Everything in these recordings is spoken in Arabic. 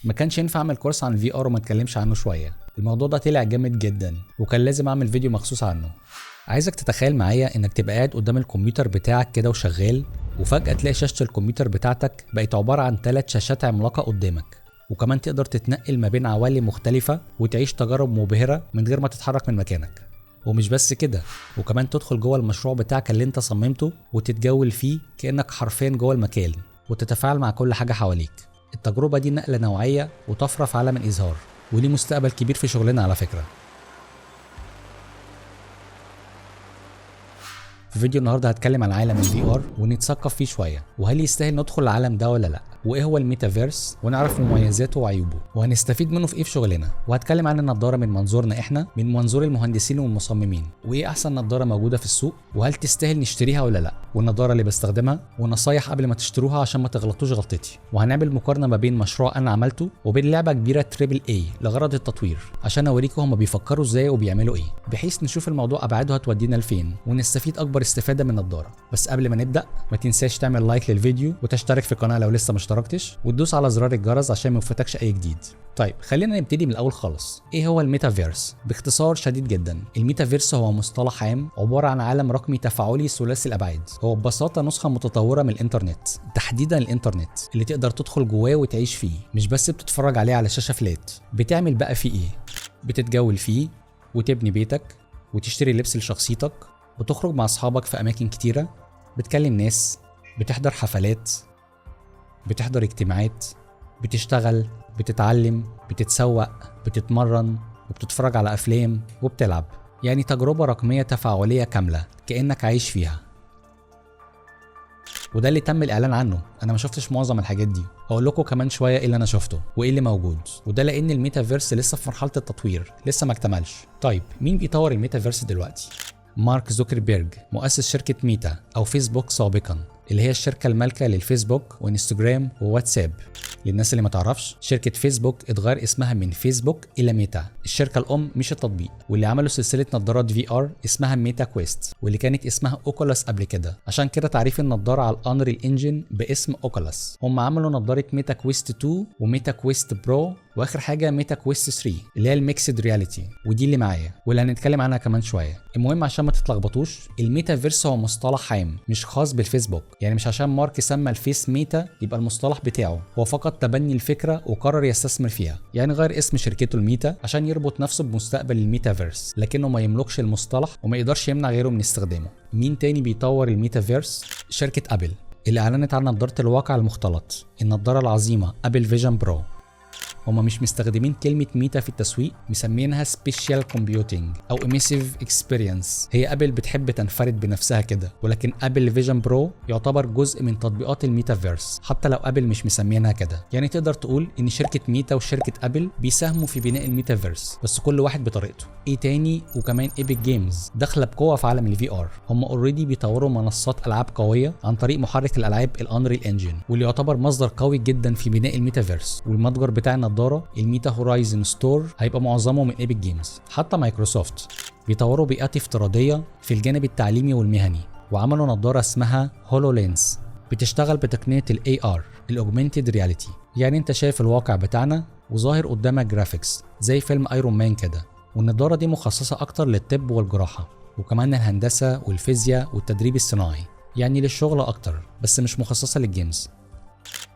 ما كانش ينفع اعمل كورس عن الفي ار وما اتكلمش عنه شويه. الموضوع ده طلع جامد جدا وكان لازم اعمل فيديو مخصوص عنه. عايزك تتخيل معايا انك تبقى قاعد قدام الكمبيوتر بتاعك كده وشغال، وفجأة تلاقي شاشة الكمبيوتر بتاعتك بقت عبارة عن 3 شاشات عملاقة قدامك، وكمان تقدر تتنقل ما بين عوالم مختلفة وتعيش تجارب مبهرة من غير ما تتحرك من مكانك. ومش بس كده، وكمان تدخل جوه المشروع بتاعك اللي انت صممته وتتجول فيه كأنك حرفيا جوه المكان وتتفاعل مع كل حاجة حواليك. التجربة دي نقلة نوعية وطفرة في عالم الإظهار، وليه مستقبل كبير في شغلنا على فكرة. في فيديو النهارده هتكلم عن عالم الفي ار ونتثقف فيه شويه، وهل يستاهل ندخل العالم ده ولا لا، وايه هو الميتافيرس ونعرف مميزاته وعيوبه، وهنستفيد منه في ايه في شغلنا. وهتكلم عن النضاره من منظورنا احنا، من منظور المهندسين والمصممين، وايه احسن نضاره موجوده في السوق وهل تستاهل نشتريها ولا لا، والنضاره اللي بستخدمها ونصايح قبل ما تشتروها عشان ما تغلطوش غلطتي. وهنعمل مقارنه ما بين مشروع انا عملته وبين لعبه كبيره تريبل اي لغرض التطوير، عشان اوريكم هم بيفكروا ازاي وبيعملوا ايه، بحيث نشوف الموضوع ابعاده هتودينا لفين ونستفيد اكبر استفاده من النضاره. بس قبل ما نبدا ما تنساش تعمل لايك للفيديو وتشترك في القناه لو لسه ما اشتركتش، وتدوس على زرار الجرس عشان ما يفوتكش اي جديد. طيب خلينا نبتدي من الاول خالص. ايه هو الميتافيرس؟ باختصار شديد جدا، الميتافيرس هو مصطلح عام عباره عن عالم رقمي تفاعلي ثلاثي الابعاد. هو ببساطه نسخه متطوره من الانترنت، تحديدا الانترنت اللي تقدر تدخل جواه وتعيش فيه، مش بس بتتفرج عليه على شاشه فلات. بتعمل بقى فيه ايه؟ بتتجول فيه وتبني بيتك وتشتري لبس لشخصيتك وتخرج مع اصحابك في اماكن كتيره، بتكلم ناس، بتحضر حفلات، بتحضر اجتماعات، بتشتغل، بتتعلم، بتتسوق، بتتمرن، وبتتفرج على افلام وبتلعب. يعني تجربه رقميه تفاعليه كامله كانك عايش فيها. وده اللي تم الاعلان عنه. انا ما شفتش معظم الحاجات دي، هقول لكم كمان شويه ايه اللي انا شفته وايه اللي موجود، وده لان الميتافيرس لسه في مرحله التطوير، لسه ما اكتملش. طيب مين بيطور الميتافيرس دلوقتي؟ مارك زوكربيرج، مؤسس شركه ميتا او فيسبوك سابقا، اللي هي الشركه المالكه للفيسبوك وانستجرام وواتساب. للناس اللي ما تعرفش، شركه فيسبوك اتغير اسمها من فيسبوك الى ميتا، الشركه الام مش التطبيق، واللي عملوا سلسله نظارات في ار اسمها ميتا كويست، واللي كانت اسمها اوكولاس قبل كده، عشان كده تعريف النظاره على الانريل انجن باسم اوكولاس. هم عملوا نظاره ميتا كويست 2 وميتا كويست برو، واخر حاجه ميتا كويست 3 اللي هي الميكسد رياليتي، ودي اللي معايا واللي هنتكلم عنها كمان شويه. المهم عشان ما تتلخبطوش، الميتافيرس هو مصطلح عام مش خاص بالفيسبوك، يعني مش عشان مارك سمى الفيس ميتا يبقى المصطلح بتاعه، هو فقط تبني الفكره وقرر يستثمر فيها، يعني غير اسم شركته الميتا عشان يربط نفسه بمستقبل الميتافيرس، لكنه ما يملكش المصطلح وما يقدرش يمنع غيره من استخدامه. مين تاني بيطور الميتافيرس؟ شركه ابل، اللي اعلنت عن نظاره الواقع المختلط، النظاره العظيمه ابل فيجن برو. هما مش مستخدمين كلمة ميتا في التسويق، مسمينها سبيشال كومبيوتنج أو إميسيف إكسبيرينس. هي أبل بتحب تنفرد بنفسها كده، ولكن أبل فيجن برو يعتبر جزء من تطبيقات الميتافيرس حتى لو أبل مش مسمينها كده. يعني تقدر تقول إن شركة ميتا وشركة أبل بيساهموا في بناء الميتافيرس، بس كل واحد بطريقته. إيه تاني؟ وكمان إيبك جيمز داخلة بقوة في عالم الفي آر. هم أوريدي بيطوروا منصات ألعاب قوية عن طريق محرك الألعاب الأنريل إنجن، واللي يعتبر مصدر قوي جدا في بناء الميتافيرس. والمتجر بتاع النظارة الميتا هورايزن ستور هيبقى معظمه من ايبك جيمز. حتى مايكروسوفت بيطوروا بيئات افتراضيه في الجانب التعليمي والمهني، وعملوا نظاره اسمها هولو لينس بتشتغل بتقنيه الاي ار الاوجمانتد رياليتي، يعني انت شايف الواقع بتاعنا وظاهر قدامك جرافيكس زي فيلم ايرون مان كده. والنظاره دي مخصصه اكتر للطب والجراحه، وكمان الهندسه والفيزياء والتدريب الصناعي، يعني للشغل اكتر، بس مش مخصصه للجيمز.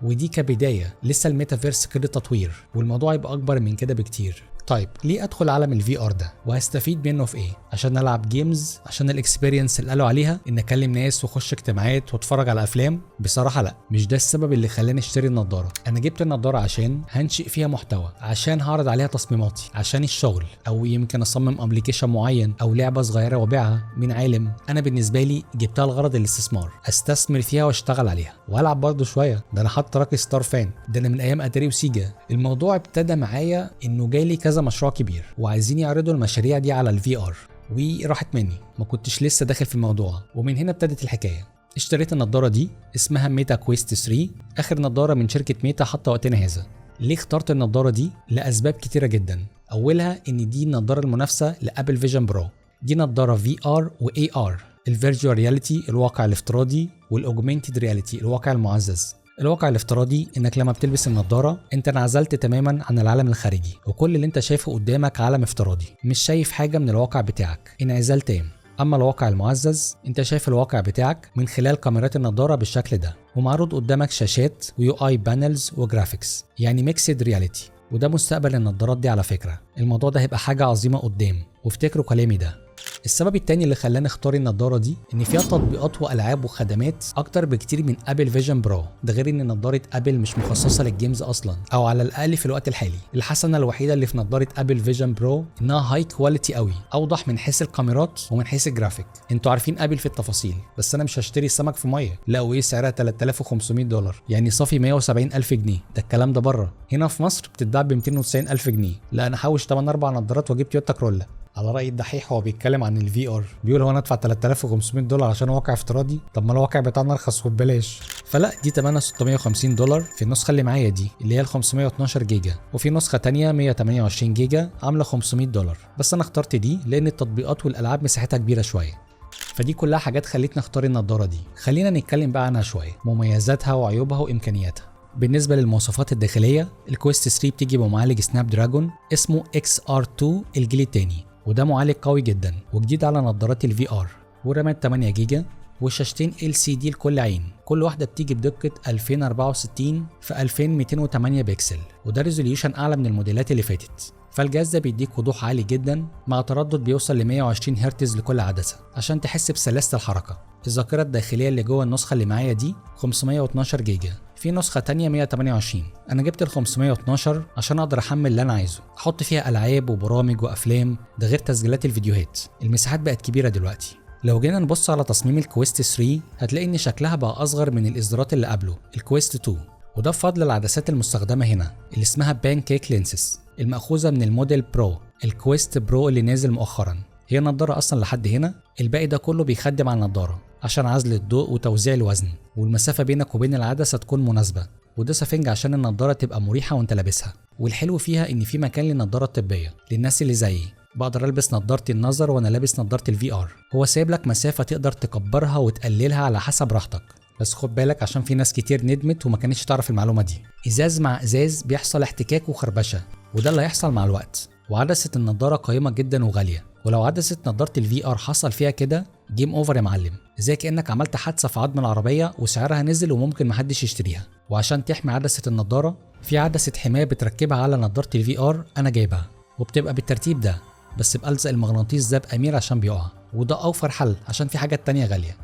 ودي كبداية، لسه الميتافيرس كده تطوير، والموضوع يبقى أكبر من كده بكتير. طيب ليه أدخل عالم الفي آر ده؟ وهستفيد منه في إيه؟ عشان ألعب جيمز؟ عشان الإكسبيرينس اللي قالوا عليها إن أكلم ناس وأخش اجتماعات وأتفرج على أفلام؟ بصراحة لأ، مش ده السبب اللي خلاني أشتري النضارة. أنا جبت النضارة عشان هنشئ فيها محتوى، عشان هعرض عليها تصميماتي، عشان الشغل، أو يمكن أصمم أبليكيشن معين أو لعبة صغيرة وأبيعها من عالم. أنا بالنسبة لي جبتها لغرض الاستثمار، أستثمر فيها وأشتغل عليها وألعب برضه شوية. ده أنا حتى راكي ستار فان، ده أنا من أيام أتاري وسيجا. الموضوع ابتدى معايا إنه جالي كذا مشروع كبير وعايزين يعرضوا المشاريع دي على الفي آر، وراحت مني، ما كنتش لسه داخل في الموضوع، ومن هنا ابتدت الحكايه. اشتريت النضاره دي اسمها ميتا كويست 3، اخر نضاره من شركه ميتا حتى وقتنا هذا. ليه اخترت النضاره دي؟ لاسباب كتيره جدا. اولها ان دي النضاره المنافسه لابل فيجن برو. دي نضاره في ار واي ار، الفيرتشوال رياليتي الواقع الافتراضي، والاوجمانتد رياليتي الواقع المعزز. الواقع الافتراضي انك لما بتلبس النضاره انت انعزلت تماما عن العالم الخارجي، وكل اللي انت شايفه قدامك عالم افتراضي، مش شايف حاجه من الواقع بتاعك، انعزال تام. اما الواقع المعزز انت شايف الواقع بتاعك من خلال كاميرات النضاره بالشكل ده، ومعروض قدامك شاشات ويو اي بانلز وجرافيكس، يعني ميكسد رياليتي. وده مستقبل النضارات دي على فكره، الموضوع ده هيبقى حاجه عظيمه قدام، وافتكروا كلامي ده. السبب التاني اللي خلاني اختار النضاره دي ان فيها تطبيقات والعاب وخدمات اكتر بكتير من ابل فيجن برو، ده غير ان نضاره ابل مش مخصصه للجيمز اصلا، او على الاقل في الوقت الحالي. الحسنه الوحيده اللي في نضاره ابل فيجن برو انها هاي كواليتي قوي، اوضح من حيث الكاميرات ومن حيث الجرافيك. انتوا عارفين ابل في التفاصيل، بس انا مش هشتري السمك في ميه. لا، وايه سعرها؟ $3500، يعني صافي 170,000 جنيه. ده الكلام ده بره. هنا في مصر بتتباع ب 290,000 جنيه. لا، انا حوش 8 4 نضارات واجيب تويوتا كرولا. على رأي الدحيح وهو بيتكلم عن الفي ار، بيقول هو انا ادفع $3500 عشان واقع افتراضي؟ طب ما الواقع بتاعنا ارخص وببلاش. فلا، دي تمنها $650 في النسخه اللي معايا دي اللي هي ال 512 جيجا، وفي نسخه تانية 128 جيجا عامله $500. بس انا اخترت دي لان التطبيقات والالعاب مساحتها كبيره شويه. فدي كلها حاجات خلتني اختار النضاره دي. خلينا نتكلم بقى عنها شويه، مميزاتها وعيوبها وامكانياتها. بالنسبه للمواصفات الداخليه، الكويست 3 بتيجي بمعالج سناب دراجون اسمه XR2 الجيل الثاني، وده معالج قوي جدا وجديد على نظارات الفي ار، ورامات 8 جيجا، وشاشتين LCD لكل عين، كل واحده بتيجي بدقه 2064 في 2208 بكسل، وده ريزوليوشن اعلى من الموديلات اللي فاتت. فالجهاز ده بيديك وضوح عالي جدا مع تردد بيوصل ل 120 هرتز لكل عدسه عشان تحس بسلاسه الحركه. الذاكره الداخليه اللي جوه النسخه اللي معايا دي 512 جيجا، في نسخه تانية 128. انا جبت ال 512 عشان اقدر احمل اللي انا عايزه، احط فيها العاب وبرامج وافلام، ده غير تسجيلات الفيديوهات. المساحات بقت كبيره دلوقتي. لو جينا نبص على تصميم الكويست 3 هتلاقي ان شكلها بقى اصغر من الاصدارات اللي قبله الكويست 2، وده بفضل العدسات المستخدمه هنا اللي اسمها بانكيك لينسز المأخوذه من الموديل برو الكويست برو اللي نازل مؤخرا. هي نضاره اصلا لحد هنا، الباقي ده كله بيخدم على النضاره عشان عزل الضوء وتوزيع الوزن، والمسافه بينك وبين العدسه تكون مناسبه، وده سفنج عشان النضاره تبقى مريحه وانت لابسها. والحلو فيها ان في مكان للنضاره الطبيه للناس اللي زيي، بقدر البس نضاره النظر وانا لابس نضاره الفي ار. هو سايب لك مسافه تقدر تكبرها وتقللها على حسب راحتك، بس خد بالك عشان في ناس كتير ندمت وما كانتش تعرف المعلومه دي. ازاز مع ازاز بيحصل احتكاك وخربشه، وده اللي هيحصل مع الوقت. وعدسه النضاره قيمه جدا وغاليه، ولو عدسه نضاره الفي ار حصل فيها كده جيم اوفر يا معلم، زي كانك عملت حادثه في عظم العربيه وسعرها نزل وممكن محدش يشتريها. وعشان تحمي عدسه النضاره في عدسه حمايه بتركبها على نضاره الفي ار انا جايبها، وبتبقى بالترتيب ده، بس بألزق المغناطيس ده بأمير عشان بيقع، وده اوفر حل عشان في حاجات تانية غاليه.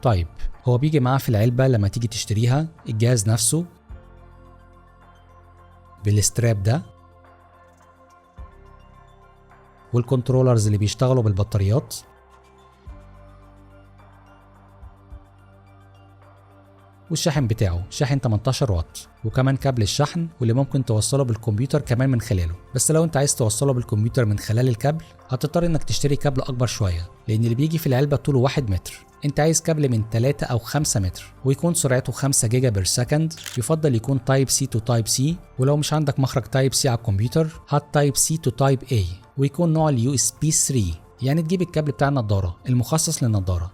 طيب، هو بيجي معاه في العلبه لما تيجي تشتريها الجهاز نفسه بالستراب ده، والكنترولرز اللي بيشتغلوا بالبطاريات، والشاحن بتاعه شاحن 18 واط، وكمان كابل الشحن واللي ممكن توصله بالكمبيوتر كمان من خلاله. بس لو انت عايز توصله بالكمبيوتر من خلال الكابل هتضطر انك تشتري كابل اكبر شويه، لان اللي بيجي في العلبه طوله 1 متر. انت عايز كابل من 3 او 5 متر ويكون سرعته 5 جيجا بير سكند، يفضل يكون تايب سي تو تايب سي، ولو مش عندك مخرج تايب سي على الكمبيوتر هات تايب سي تو تايب اي، ويكون نوع اليو اس بي 3، يعني تجيب الكابل بتاع النضاره المخصص للنضاره.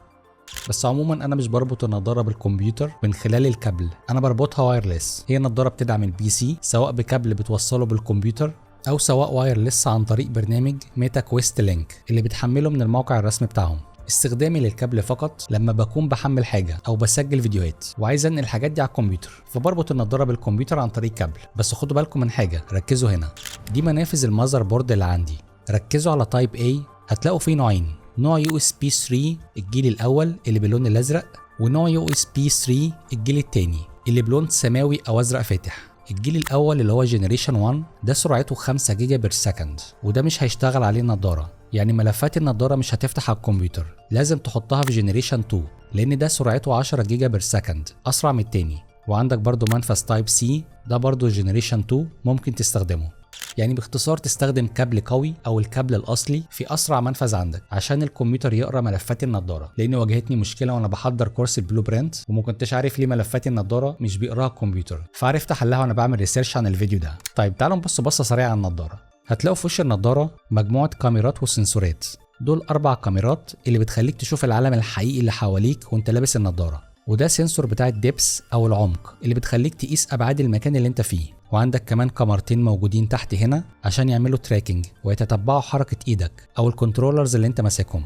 بس عموما انا مش بربط النضاره بالكمبيوتر من خلال الكابل، انا بربطها وايرلس. هي النضاره بتدعم البي سي سواء بكابل بتوصله بالكمبيوتر او سواء وايرلس عن طريق برنامج ميتا كويست لينك اللي بتحمله من الموقع الرسمي بتاعهم. استخدامي للكابل فقط لما بكون بحمل حاجه او بسجل فيديوهات وعايز انقل الحاجات دي على الكمبيوتر، فبربط النضاره بالكمبيوتر عن طريق كابل. بس خدوا بالكم من حاجه، ركزوا هنا، دي منافذ المذر بورد اللي عندي، ركزوا على تايب A، هتلاقوا فيه نوعين، نوع يو اس بي 3 الجيل الاول اللي باللون الازرق، ونوع يو اس بي 3 الجيل الثاني اللي بلون سماوي او ازرق فاتح. الجيل الاول اللي هو جنريشن 1 ده سرعته 5 جيجا بير سكند، وده مش هيشتغل عليه النضاره، يعني ملفات النضاره مش هتفتح على الكمبيوتر، لازم تحطها في جنريشن 2 لان ده سرعته 10 جيجا بير سكند اسرع من التاني. وعندك برضو منفذ تايب سي ده برضو جنريشن 2 ممكن تستخدمه. يعني باختصار تستخدم كابل قوي او الكابل الاصلي في اسرع منفذ عندك عشان الكمبيوتر يقرا ملفات النضاره، لان واجهتني مشكله وانا بحضر كورس البلو برنت وما كنتش عارف ليه ملفات النضاره مش بيقراها الكمبيوتر، فعرفت حلها وانا بعمل ريسيرش عن الفيديو ده. طيب تعالوا نبص بصه سريعه على النضاره. هتلاقوا في وش النضاره مجموعه كاميرات وسنسورات، دول 4 كاميرات اللي بتخليك تشوف العالم الحقيقي اللي حواليك وانت لابس النضاره، وده سنسور بتاع الدبس او العمق اللي بتخليك تقيس ابعاد المكان اللي انت فيه. وعندك كمان كاميرتين موجودين تحت هنا عشان يعملوا تراكنج ويتتبعوا حركة ايدك او الكنترولرز اللي انت ماسكهم.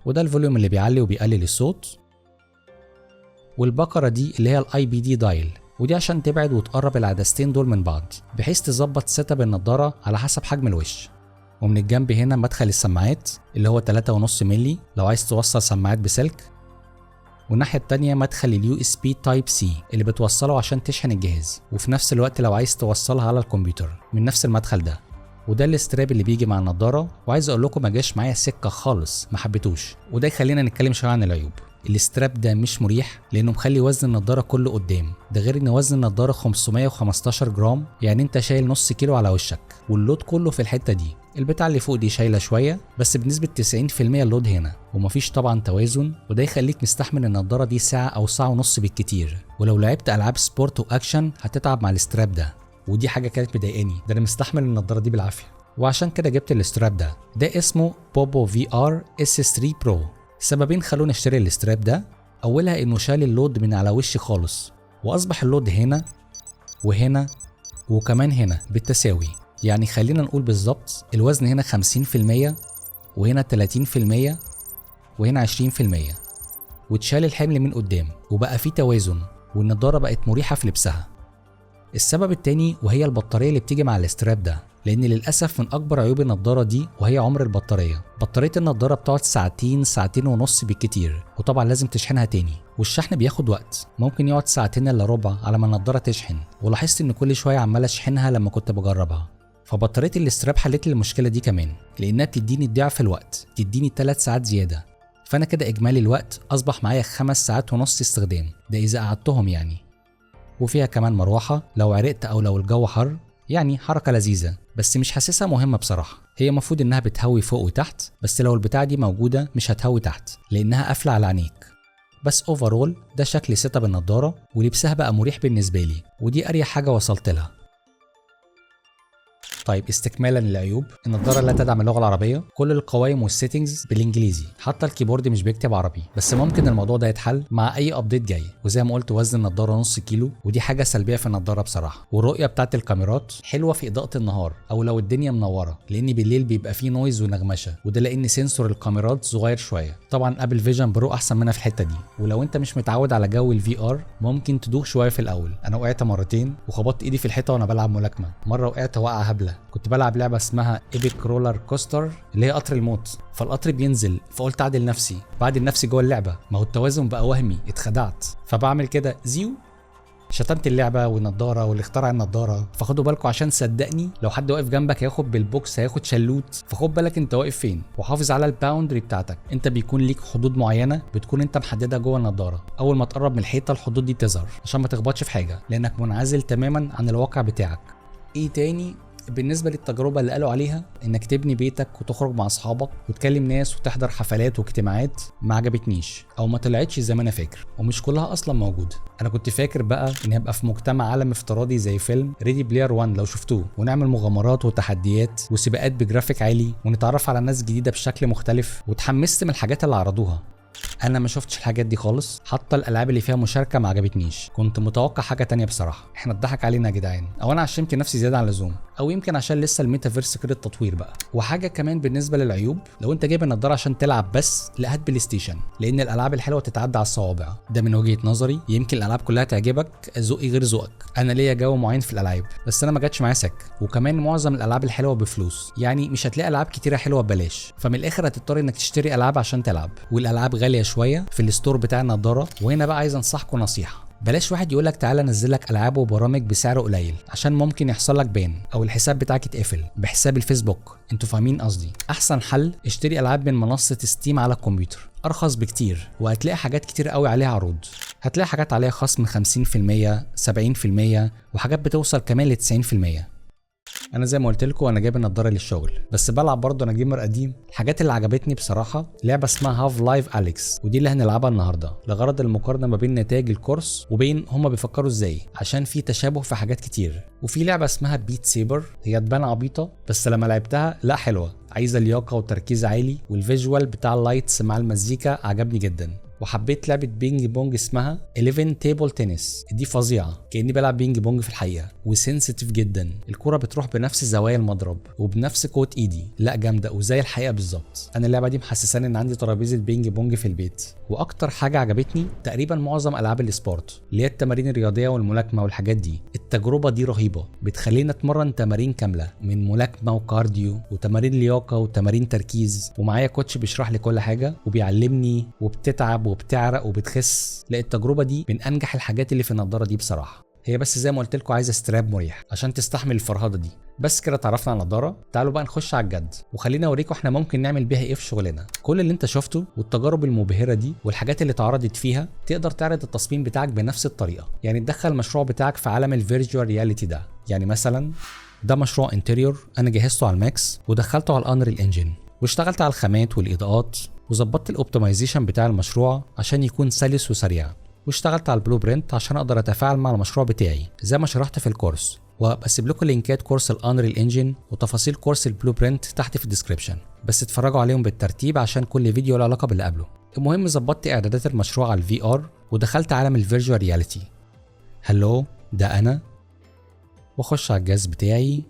وده الفوليوم اللي بيعلي وبيقلل الصوت. والبقرة دي اللي هي الاي بي دي دايل، ودي عشان تبعد وتقرب العدستين دول من بعض بحيث تظبط سيت اب النضارة على حسب حجم الوش. ومن الجنب هنا مدخل السماعات اللي هو 3.5 مللي لو عايز توصل سماعات بسلك. والناحية التانية مدخل اليو اس بي تايب سي اللي بتوصله عشان تشحن الجهاز، وفي نفس الوقت لو عايز توصلها على الكمبيوتر من نفس المدخل ده. وده الاستراب اللي بيجي مع النضارة، وعايز اقول لكم ما جاش معايا سكة خالص، ما حبيتوش. وده يخلينا نتكلم شوية عن العيوب. الاستراب ده مش مريح لانه مخلي وزن النضاره كله قدام، ده غير ان وزن النضاره 515 جرام، يعني انت شايل نص كيلو على وشك، واللود كله في الحته دي. البتاع اللي فوق دي شايله شويه بس بنسبه 90% اللود هنا، ومفيش طبعا توازن، وده يخليك مستحمل النضاره دي ساعه او ساعه ونص بالكتير. ولو لعبت العاب سبورت واكشن هتتعب مع الاستراب ده، ودي حاجه كانت مضايقاني، ده انا مستحمل النضاره دي بالعافيه. وعشان كده جبت الاستراب ده اسمه بوبو في ار اس 3 برو. سببين خلوني اشتري الاستراب ده. اولها انه شال اللود من على وشي خالص، واصبح اللود هنا وهنا وكمان هنا بالتساوي. يعني خلينا نقول بالظبط الوزن هنا 50% وهنا 30% وهنا 20%، واتشال الحمل من قدام وبقى فيه توازن، والنضاره بقت مريحه في لبسها. السبب التاني وهي البطاريه اللي بتيجي مع الاستراب ده، لان للاسف من اكبر عيوب النضاره دي وهي عمر البطاريه. بطاريه النضاره بتقعد ساعتين ساعتين ونص بالكتير، وطبعا لازم تشحنها تاني، والشحن بياخد وقت، ممكن يقعد ساعتين الا ربع على ما النضاره تشحن. ولاحظت ان كل شويه عمال اشحنها لما كنت بجربها. فبطاريه الاستراب حلت لي المشكله دي كمان، لانها بتديني ضعف الوقت، بتديني 3 ساعات زياده. فانا كده اجمالي الوقت اصبح معايا 5 ساعات ونص استخدام، ده اذا قعدتهم يعني. وفيها كمان مروحه لو عرقت او لو الجو حر، يعني حركه لذيذه بس مش حاسسها مهمه بصراحه. هي المفروض انها بتهوي فوق وتحت، بس لو البتاعه دي موجوده مش هتهوي تحت لانها قافله على عينيك. بس اوفرول ده شكل سيت اب النضاره، ولبسها بقى مريح بالنسبه لي، ودي اريح حاجه وصلت لها. طيب استكمالا للعيوب، النضاره لا تدعم اللغه العربيه، كل القوائم والسيتنجز بالانجليزي، حتى الكيبورد مش بيكتب عربي، بس ممكن الموضوع ده يتحل مع اي ابديت جاي. وزي ما قلت وزن النضاره نص كيلو، ودي حاجه سلبيه في النضاره بصراحه. والرؤيه بتاعت الكاميرات حلوه في اضاءه النهار او لو الدنيا منوره، لان بالليل بيبقى فيه نويز ونغمشه، وده لان سنسور الكاميرات صغير شويه. طبعا ابل فيجن برو احسن منها في الحته دي. ولو انت مش متعود على جو الفي ار ممكن تدوخ شويه في الاول. انا وقعت مرتين وخبطت ايدي في الحيطه وانا بلعب ملاكمه. مره وقعت وقعه هبله، كنت بلعب لعبه اسمها ايبك رولر كوستر اللي هي قطر الموت، فالقطر بينزل فقلت اعدل نفسي، بعدل نفسي جوه اللعبه، ما هو التوازن بقى وهمي، اتخدعت، فبعمل كده زيو، شتمت اللعبه والنضاره واللي اخترع النضاره. فخدوا بالكم عشان صدقني لو حد واقف جنبك هياخد بالبوكس هياخد شلوت، فخد بالك انت واقف فين، وحافظ على الباوندري بتاعتك. انت بيكون ليك حدود معينه بتكون انت محددها جوه النضاره، اول ما تقرب من الحيطه الحدود دي تظهر عشان ما تخبطش في حاجه، لانك منعزل تماما عن الواقع بتاعك. ايه تاني بالنسبه للتجربه اللي قالوا عليها انك تبني بيتك وتخرج مع اصحابك وتكلم ناس وتحضر حفلات واجتماعات، ما عجبتنيش او ما طلعتش زي ما انا فاكر، ومش كلها اصلا موجوده. انا كنت فاكر بقى اني هبقى في مجتمع عالم افتراضي زي فيلم ريدي بلاير 1 لو شفتوه، ونعمل مغامرات وتحديات وسباقات بجرافيك عالي ونتعرف على ناس جديده بشكل مختلف، وتحمست من الحاجات اللي عرضوها. انا ما شفتش الحاجات دي خالص، حتى الالعاب اللي فيها مشاركه ما عجبتنيش، كنت متوقع حاجه تانية بصراحه. احنا اتضحك علينا يا جدعان، او انا عشمت نفسي زياده عن اللزوم، او يمكن عشان لسه الميتافيرس كده التطوير بقى. وحاجه كمان بالنسبه للعيوب، لو انت جايب النضاره عشان تلعب بس، لا هات بلاي ستيشن، لان الالعاب الحلوه تتعدى على الصوابع. ده من وجهه نظري، يمكن الالعاب كلها تعجبك، ذوقي غير ذوقك، انا ليا جو معين في الالعاب، بس انا ما جاتش معايا سك. وكمان معظم الالعاب الحلوه بفلوس، يعني مش هتلاقي العاب كتيره حلوه ببلاش، فمن الاخر هتضطر انك تشتري العاب عشان تلعب، والالعاب غاليه شويه في الستور بتاع النضاره. وهنا بقى عايز انصحكم نصيحه، بلاش واحد يقولك تعالى انزلك العاب وبرامج بسعر قليل، عشان ممكن يحصل لك بان او الحساب بتاعك يتقفل بحساب الفيسبوك، انتوا فاهمين قصدي. احسن حل اشتري العاب من منصه ستيم على الكمبيوتر، ارخص بكتير، وهتلاقي حاجات كتير قوي عليها عروض، هتلاقي حاجات عليها خصم 50% 70%، وحاجات بتوصل كمان ل 90%. انا زي ما قلت لكم انا جايب النضاره للشغل، بس بلعب برضه، انا جيمر قديم. الحاجات اللي عجبتني بصراحه لعبه اسمها هاف لايف اليكس، ودي اللي هنلعبها النهارده لغرض المقارنه ما بين نتائج الكورس وبين هما بيفكروا ازاي، عشان في تشابه في حاجات كتير. وفي لعبه اسمها بيت سيبر، هي تبان عبيطه بس لما لعبتها لا حلوه، عايزه لياقه وتركيز عالي، والفيجوال بتاع اللايتس مع المزيكا عجبني جدا. وحبيت لعبه بينج بونج اسمها 11 تيبل تنس. دي فظيعه، كاني بلعب بينج بونج في الحقيقه، وسنسيتيف جدا. الكره بتروح بنفس زوايا المضرب وبنفس قوه ايدي، لا جامده وزي الحقيقه بالظبط. انا اللعبه دي محسساني ان عندي ترابيزه بينج بونج في البيت. واكتر حاجه عجبتني تقريبا معظم العاب السبورت اللي هي التمارين الرياضيه والملاكمه والحاجات دي. التجربه دي رهيبه، بتخلينا اتمرن تمارين كامله من ملاكمه وكارديو وتمارين لياقه وتمارين تركيز، ومعايا كوتش بيشرح لي كل حاجه وبيعلمني، وبتتعب وبتعرق وبتخس. لا التجربه دي من انجح الحاجات اللي في النضاره دي بصراحه. هي بس زي ما قلت لكم عايزه استراب مريح عشان تستحمل الفرهده دي. بس كده اتعرفنا على النضاره، تعالوا بقى نخش على الجد وخلينا اوريكم احنا ممكن نعمل بيها ايه في شغلنا. كل اللي انت شفته والتجارب المبهره دي والحاجات اللي اتعرضت فيها تقدر تعرض التصميم بتاعك بنفس الطريقه. يعني تدخل المشروع بتاعك في عالم الفيرتشوال رياليتي ده. يعني مثلا ده مشروع انتريور انا جهزته على الماكس ودخلته على الانريل انجن، واشتغلت على الخامات والاضاءات وظبطت الاوبتمايزيشن بتاع المشروع عشان يكون سلس وسريع، واشتغلت على البلو برنت عشان اقدر اتفاعل مع المشروع بتاعي زي ما شرحت في الكورس. وبسيب لكم لينكات كورس الانريل انجن وتفاصيل كورس البلو برنت تحت في الديسكريبشن، بس اتفرجوا عليهم بالترتيب عشان كل فيديو له علاقه باللي قبله. المهم ظبطت اعدادات المشروع على الفي ار ودخلت عالم الفيرتشوال رياليتي. هلو ده انا، واخش على الجهاز بتاعي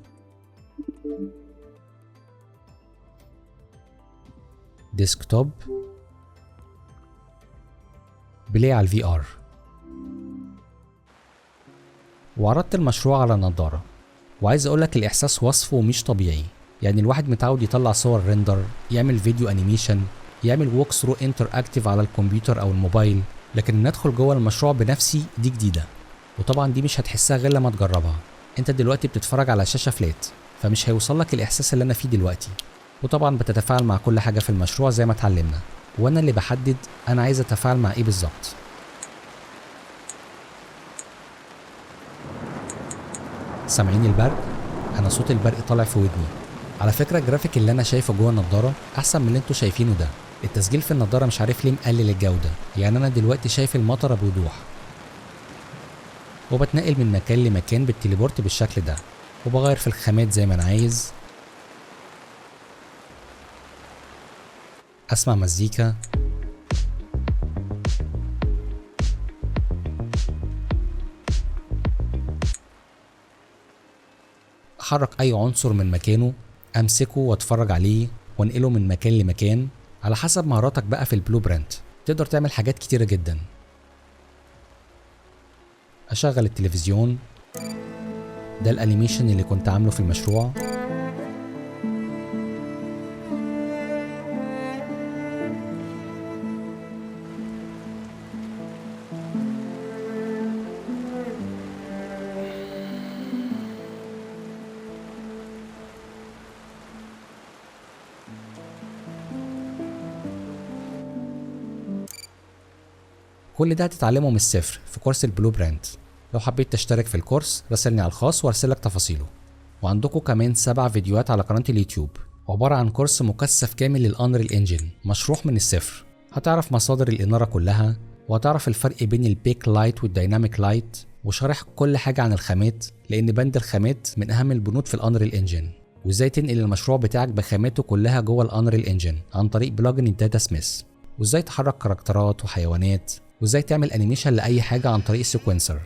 ديسكتوب، بلاي على الفي ار، وعرضت المشروع على النضاره. وعايز اقولك الاحساس وصفه مش طبيعي. يعني الواحد متعود يطلع صور ريندر، يعمل فيديو انيميشن، يعمل ووك ثرو انتر اكتيف على الكمبيوتر او الموبايل، لكن ان ادخل جوه المشروع بنفسي دي جديده. وطبعا دي مش هتحسها غير لما تجربها. انت دلوقتي بتتفرج على شاشه فلات، فمش هيوصلك الاحساس اللي انا فيه دلوقتي. وطبعا بتتفاعل مع كل حاجه في المشروع زي ما اتعلمنا، وانا اللي بحدد انا عايز اتفاعل مع ايه بالظبط. سامعين البرق؟ انا صوت البرق طالع في ودني. على فكره الجرافيك اللي انا شايفه جوه النضاره احسن من اللي انتوا شايفينه ده. التسجيل في النضاره مش عارف ليه مقلل الجوده. يعني انا دلوقتي شايف المطره بوضوح، وبتنقل من مكان لمكان بالتليبورت بالشكل ده، وبغير في الخامات زي ما انا عايز، اسمع مزيكا، احرك اي عنصر من مكانه، امسكه واتفرج عليه وانقله من مكان لمكان على حسب مهاراتك بقى في البلو برنت. تقدر تعمل حاجات كتيرة جدا. اشغل التلفزيون، ده الانيميشن اللي كنت عامله في المشروع. كل ده هتتعلمه من الصفر في كورس البلو برنت. لو حبيت تشترك في الكورس راسلني على الخاص وارسلك تفاصيله. وعندكم كمان 7 فيديوهات على قناة اليوتيوب عبارة عن كورس مكثف كامل للأنريل انجن مشروح من الصفر. هتعرف مصادر الإنارة كلها، وهتعرف الفرق بين البيك لايت والديناميك لايت، وشارح كل حاجة عن الخامات لأن بند الخامات من أهم البنود في الأنريل انجن، وازاي تنقل المشروع بتاعك بخاماته كلها جوه الأنريل انجن عن طريق بلجن الداتا سميث، وازاي تحرك كاركترات وحيوانات، وازاي تعمل انيميشن لاي حاجه عن طريق السيكونسر.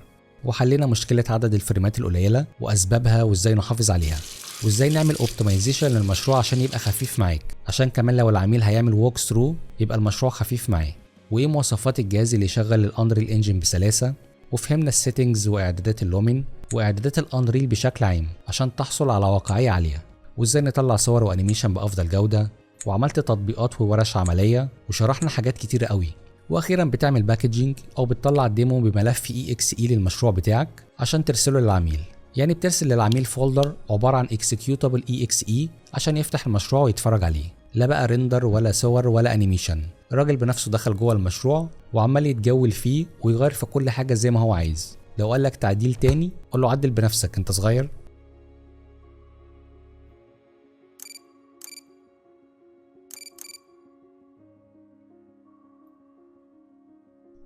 وحلينا مشكله عدد الفريمات القليله واسبابها وازاي نحافظ عليها، وازاي نعمل اوبتمايزيشن للمشروع عشان يبقى خفيف معاك، عشان كمان لو العميل هيعمل ووك ثرو يبقى المشروع خفيف معاه. وايه مواصفات الجهاز اللي يشغل الانريل انجن بسلاسه. وفهمنا السيتنجز واعدادات اللومين واعدادات الانريل بشكل عام عشان تحصل على واقعيه عاليه، وازاي نطلع صور وانيميشن بافضل جوده. وعملت تطبيقات وورش عمليه وشرحنا حاجات كتيره قوي. واخيرا بتعمل باكجينج او بتطلع ديمو بملف EXE للمشروع بتاعك عشان ترسله للعميل. يعني بترسل للعميل فولدر عباره عن اكسكيوتابل EXE عشان يفتح المشروع ويتفرج عليه. لا بقى ريندر ولا صور ولا انيميشن. الراجل بنفسه دخل جوه المشروع وعمال يتجول فيه ويغير في كل حاجه زي ما هو عايز. لو قال لك تعديل تاني قول له عدل بنفسك انت صغير.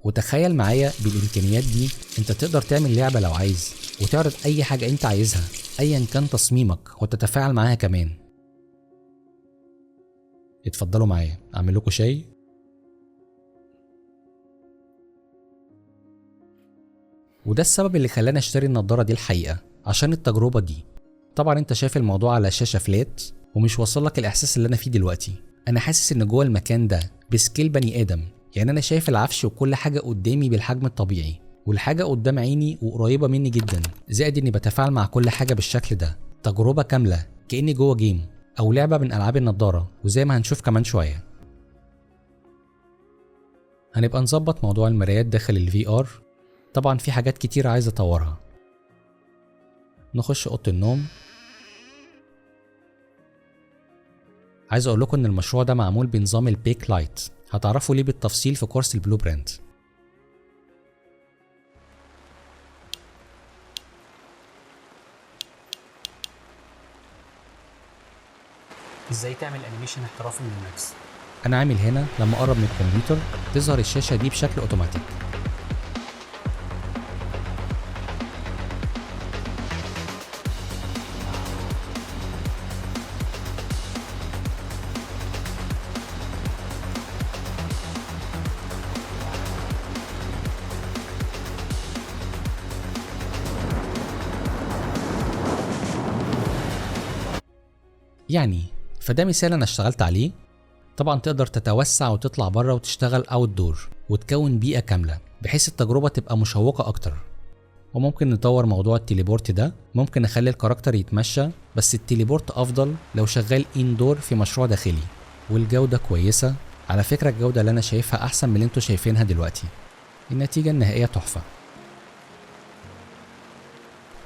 وتخيل معايا بالامكانيات دي انت تقدر تعمل لعبه لو عايز، وتعرض اي حاجه انت عايزها ايا كان تصميمك وتتفاعل معاها كمان. اتفضلوا معايا اعمل لكم شاي. وده السبب اللي خلاني اشتري النضارة دي الحقيقة، عشان التجربة دي. طبعا انت شايف الموضوع على شاشة فلات ومش واصل لك الاحساس اللي انا فيه دلوقتي. انا حاسس ان جوه المكان ده بسكيل بني ادم، يعني انا شايف العفش وكل حاجة قدامي بالحجم الطبيعي، والحاجة قدام عيني وقريبة مني جدا، زائد اني بتفاعل مع كل حاجة بالشكل ده. تجربة كاملة كأني جوه جيم او لعبة من العاب النضارة، وزي ما هنشوف كمان شوية هنبقى نظبط موضوع المرايات داخل الفي ار. طبعا في حاجات كتير عايز اطورها. نخش اوضه النوم. عايز اقول لكم ان المشروع ده معمول بنظام البيك لايت، هتعرفوا ليه بالتفصيل في كورس البلو برنت. ازاي تعمل انيميشن احترافي من ماكس؟ انا عامل هنا لما اقرب من الكمبيوتر تظهر الشاشه دي بشكل اوتوماتيك. يعني فده مثال انا اشتغلت عليه. طبعا تقدر تتوسع وتطلع بره وتشتغل اوت دور وتكون بيئه كامله بحيث التجربه تبقى مشوقه اكتر. وممكن نطور موضوع التليبورت ده، ممكن نخلي الكاركتر يتمشى، بس التليبورت افضل لو شغال اندور في مشروع داخلي والجوده كويسه. على فكره الجوده اللي انا شايفها احسن من اللي انتوا شايفينها دلوقتي. النتيجه النهائيه تحفه.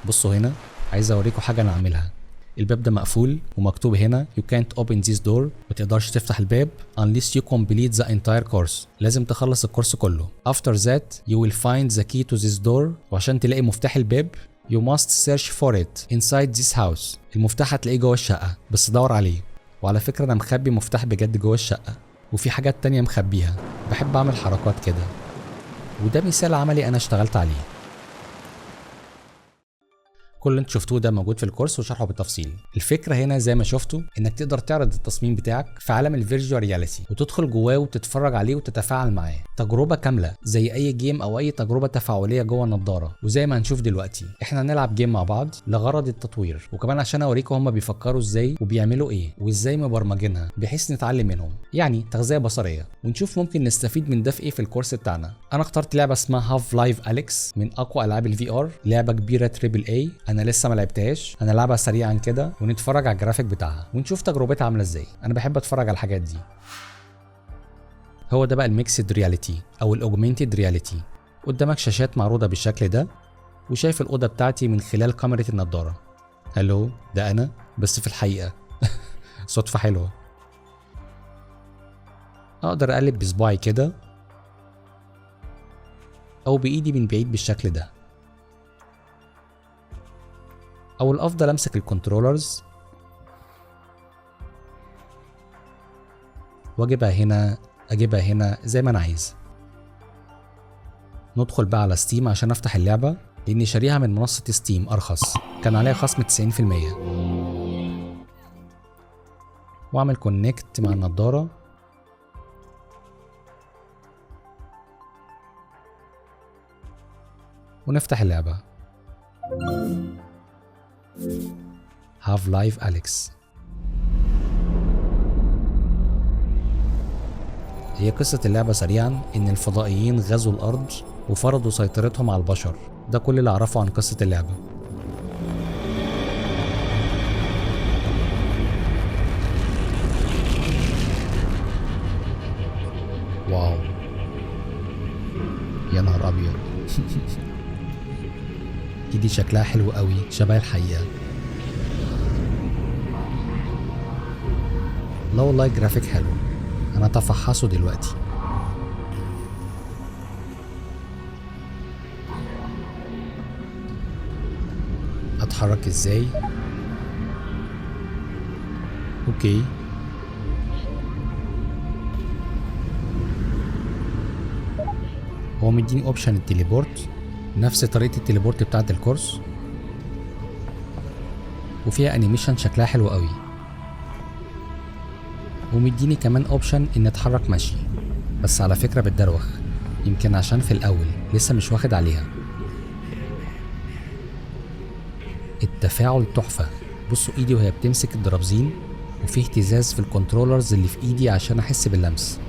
بصوا هنا، عايز اوريكم حاجه انا عاملها. الباب ده مقفول ومكتوب هنا you can't open this door، ما تقدرش تفتح الباب unless you complete the entire course، لازم تخلص الكورس كله. after that you will find the key to this door، وعشان تلاقي مفتاح الباب you must search for it inside this house، المفتاح هتلاقيه جوه الشقة بس دور عليه. وعلى فكرة انا مخبي مفتاح بجد جوه الشقة، وفي حاجات تانية مخبيها، بحب اعمل حركات كده. وده مثال عملي انا اشتغلت عليه. كل اللي انتوا شفتوه ده موجود في الكورس وشرحه بالتفصيل. الفكره هنا زي ما شفتوا انك تقدر تعرض التصميم بتاعك في عالم الفيرجوال رياليتي وتدخل جواه وتتفرج عليه وتتفاعل معاه. تجربه كامله زي اي جيم او اي تجربه تفاعليه جوه النضاره. وزي ما هنشوف دلوقتي احنا هنلعب جيم مع بعض لغرض التطوير، وكمان عشان اوريكم هم بيفكروا ازاي وبيعملوا ايه وازاي مبرمجينها بحيث نتعلم منهم، يعني تغذيه بصريه، ونشوف ممكن نستفيد من ده في ايه في الكورس بتاعنا. انا اخترت لعبه اسمها هاف لايف اليكس، من اقوى العاب الفي ار، لعبه كبيره تريبل اي. انا لسه ما لعبتهاش، هنلعبها سريعا كده ونتفرج على الجرافيك بتاعها ونشوف تجربتها عامله ازاي. انا بحب اتفرج على الحاجات دي. هو ده بقى الميكسد رياليتي او الاوجمانتد رياليتي. قدامك شاشات معروضه بالشكل ده، وشايف الاوضه بتاعتي من خلال كاميرا النضاره. هلو، ده انا بس في الحقيقه. صدفه حلوه. اقدر اقلب بصباعي كده او بايدي من بعيد بالشكل ده، او الافضل امسك الكنترولرز واجيبها هنا اجيبها هنا زي ما انا عايز. ندخل بقى على ستيم عشان افتح اللعبه، لاني شاريها من منصه ستيم ارخص، كان عليها خصم 90%. واعمل كونكت مع النضاره ونفتح اللعبه. هاف لايف أليكس. هي قصة اللعبة سريعا إن الفضائيين غزوا الأرض وفرضوا سيطرتهم على البشر. ده كل اللي أعرفه عن قصة اللعبة. واو، يا نهار أبيض. دي شكلها حلو قوي، شبه الحقيقة. لا والله الجرافيك حلو، انا اتفحصه دلوقتي. اتحرك ازاي؟ اوكي، هو مديني اوبشن التليبورت نفس طريقة التليبورت بتاعة الكورس، وفيها انيميشن شكلها حلو قوي، ومديني كمان اوبشن ان اتحرك مشي، بس على فكرة بتدروخ، يمكن عشان في الاول لسه مش واخد عليها. تفاعل تحفة. بصوا ايدي وهي بتمسك الدرابزين، وفي اهتزاز في الكنترولرز اللي في ايدي عشان احس باللمس.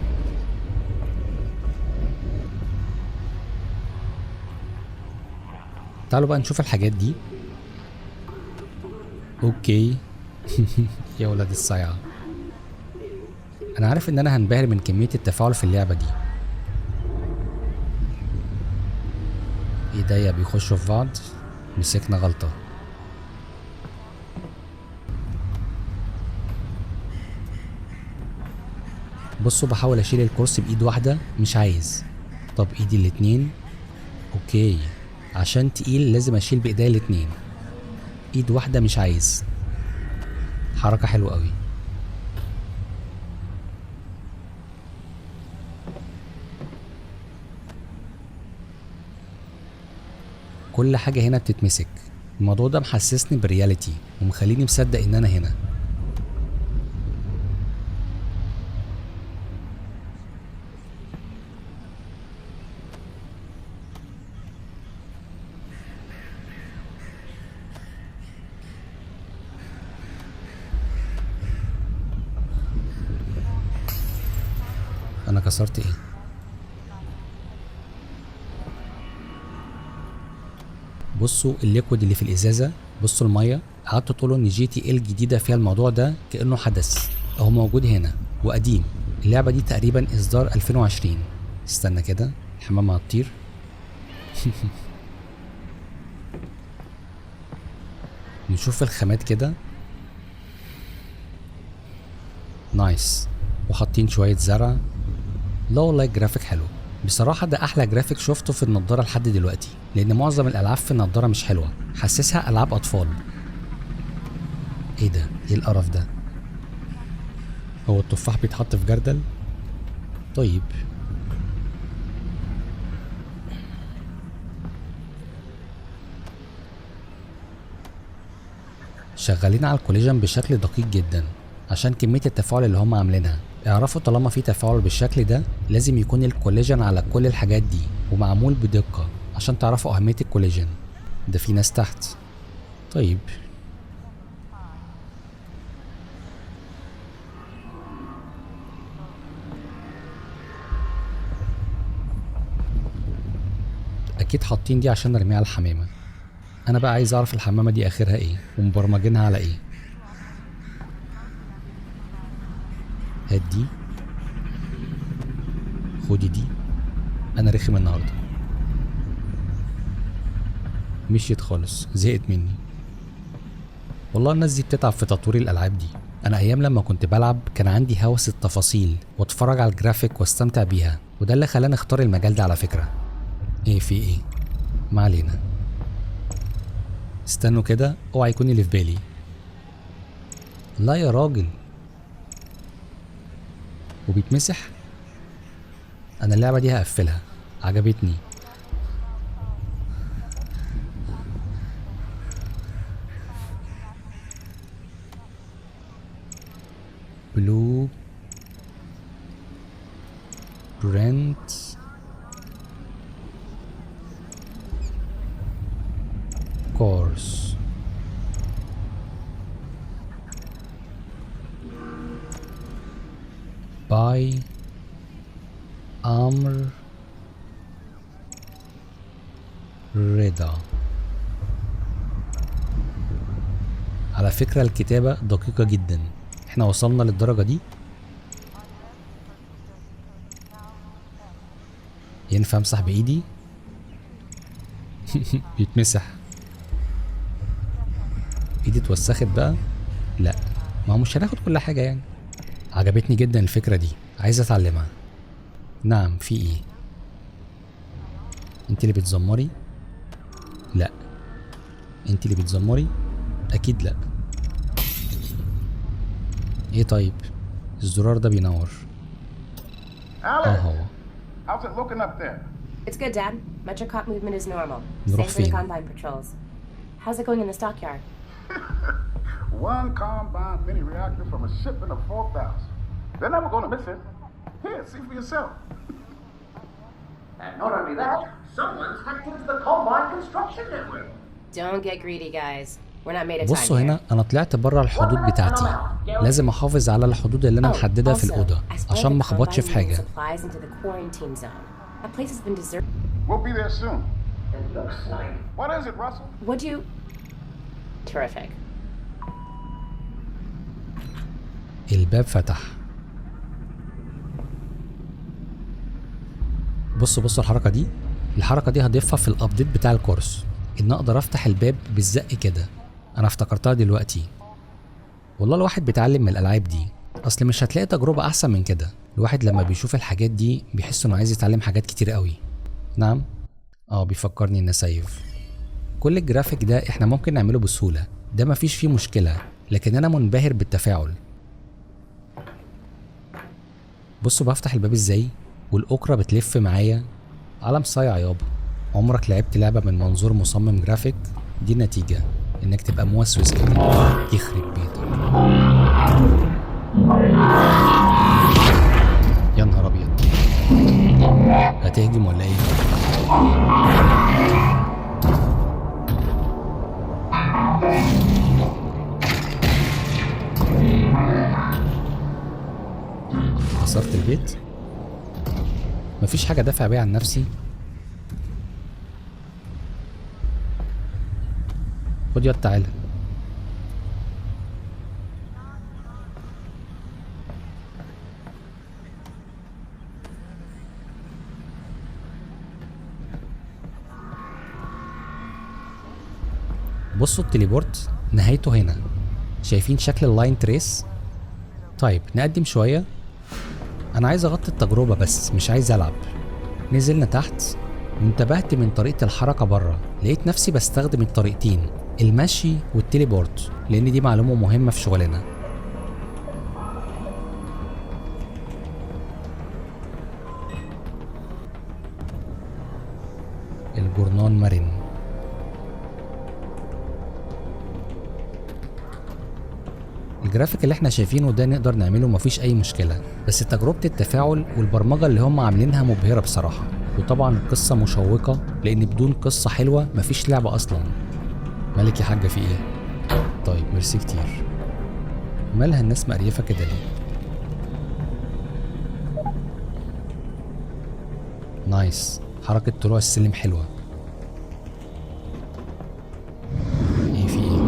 تعالوا بقى نشوف الحاجات دي. اوكي. يا ولاد الصيعة، انا عارف ان انا هنبهر من كمية التفاعل في اللعبة دي. ايديا بيخشوا في بعض، مسكنا غلطة. بصوا بحاول اشيل الكرسي بايد واحدة، مش عايز. طب ايدي الاتنين. اوكي، عشان تقيل لازم اشيل بايديا الاتنين. ايد واحدة مش عايز. حركة حلوة قوي. كل حاجة هنا بتتمسك. الموضوع ده محسسني بالرياليتي ومخليني مصدق ان انا هنا. انا كسرت ايه؟ بصوا الليكويد اللي في الازازه، بصوا الميه. قعدتوا تقولوا ان GTA الجديده فيها الموضوع ده كانه حدث. اهو موجود هنا وقديم. اللعبه دي تقريبا اصدار 2020. استنى كده، الحمامه هتطير. نشوف الخامات كده. نايس. وحاطين شويه زرع. لا والله الجرافيك حلو. بصراحة ده أحلى جرافيك شفته في النضارة لحد دلوقتي، لأن معظم الألعاب في النضارة مش حلوة، حاسسها ألعاب أطفال. إيه ده؟ إيه القرف ده؟ هو التفاح بيتحط في جردل؟ طيب. شغالين على الكوليجن بشكل دقيق جدا عشان كمية التفاعل اللي هم عاملينها. اعرفوا طالما في تفاعل بالشكل ده لازم يكون الكوليجن على كل الحاجات دي ومعمول بدقة عشان تعرفوا أهمية الكوليجن. ده في ناس تحت. طيب. أكيد حاطين دي عشان نرميها على الحمامة. أنا بقى عايز أعرف الحمامة دي آخرها إيه ومبرمجينها على إيه. هات دي، خدي دي. أنا رخم النهاردة. مشيت خالص، زهقت مني. والله الناس دي بتتعب في تطوير الألعاب دي. أنا أيام لما كنت بلعب كان عندي هوس التفاصيل واتفرج على الجرافيك واستمتع بيها، وده اللي خلاني اختار المجال ده على فكرة. إيه في إيه؟ ما علينا. استنوا كده، اوعى يكون اللي في بالي. لا يا راجل. وبيتمسح. انا اللعبة دي هقفلها، عجبتني. بلو برنت كورس. باي أمر رضا. على فكرة الكتابة دقيقة جدا. احنا وصلنا للدرجة دي. ينفع امسح بايدي؟ بيتمسح. ايدي اتوسخت بقى؟ لا، ما هو مش هناخد كل حاجة يعني. عجبتني جدا الفكرة دي، عايز اتعلمها. نعم، في ايه؟ انت اللي بتزمري؟ لا. انت اللي بتزمري؟ اكيد لا. ايه طيب؟ الزرار ده بينور. هو. How's it looking up there? It's good, Dad. Metrocop movement is normal. نروح Same for the فين؟ combine patrols. How's it going in the stockyard? One combine mini reactor from a shipment of 4,000. They're never going to miss it. Here, see for yourself. And not only that, someone's hacked into the Combine construction network. Don't get greedy, guys. We're not made of time بصوا هنا here. انا طلعت بره الحدود بتاعتي، لازم احافظ على الحدود اللي انا Oh, محددها في also, الأوضة I spoiled عشان ما the اخبطش في Combine حاجة. supplies into the quarantine zone. That place has been deserted. We'll be there soon. It looks like. What is it, Russell? Would you? Terrific. الباب فتح. بصوا الحركة دي هضيفها في الابديت بتاع الكورس، ان اقدر افتح الباب بالزق كده. انا افتكرتها دلوقتي. والله الواحد بيتعلم من الالعاب دي، اصل مش هتلاقي تجربة احسن من كده. الواحد لما بيشوف الحاجات دي بيحس انه عايز يتعلم حاجات كتير قوي. نعم، بيفكرني ان سيف. كل الجرافيك ده احنا ممكن نعمله بسهولة، ده مفيش فيه مشكلة، لكن انا منبهر بالتفاعل. بصوا بفتح الباب ازاي والاوكرة بتلف معايا. عالم صايع يابا. عمرك لعبت لعبة من منظور مصمم جرافيك؟ دي النتيجة، انك تبقى موسوس كده. يخرب بيتك. يا نهار ابيض، هتهجم ولا ايه؟ كسرت البيت؟ مفيش حاجة دافع بيها عن نفسي. خد ياد تعالى. بصوا التليبورت نهايته هنا، شايفين شكل اللاين تريس؟ طيب نقدم شوية. انا عايز اغطي التجربة بس مش عايز العب. نزلنا تحت وانتبهت من طريقة الحركة بره، لقيت نفسي بستخدم الطريقتين، المشي والتليبورت، لان دي معلومة مهمة في شغلنا. الجرنان مرن. الجرافيك اللي احنا شايفينه ده نقدر نعمله مفيش اي مشكلة، بس تجربة التفاعل والبرمجة اللي هم عاملينها مبهرة بصراحة. وطبعا القصة مشوقة، لان بدون قصة حلوة مفيش لعبة اصلا. مالك يا حاجة في ايه؟ طيب ميرسي كتير. مالها الناس مقريفة كده ليه؟ نايس، حركة طلوع السلم حلوة. ايه في ايه؟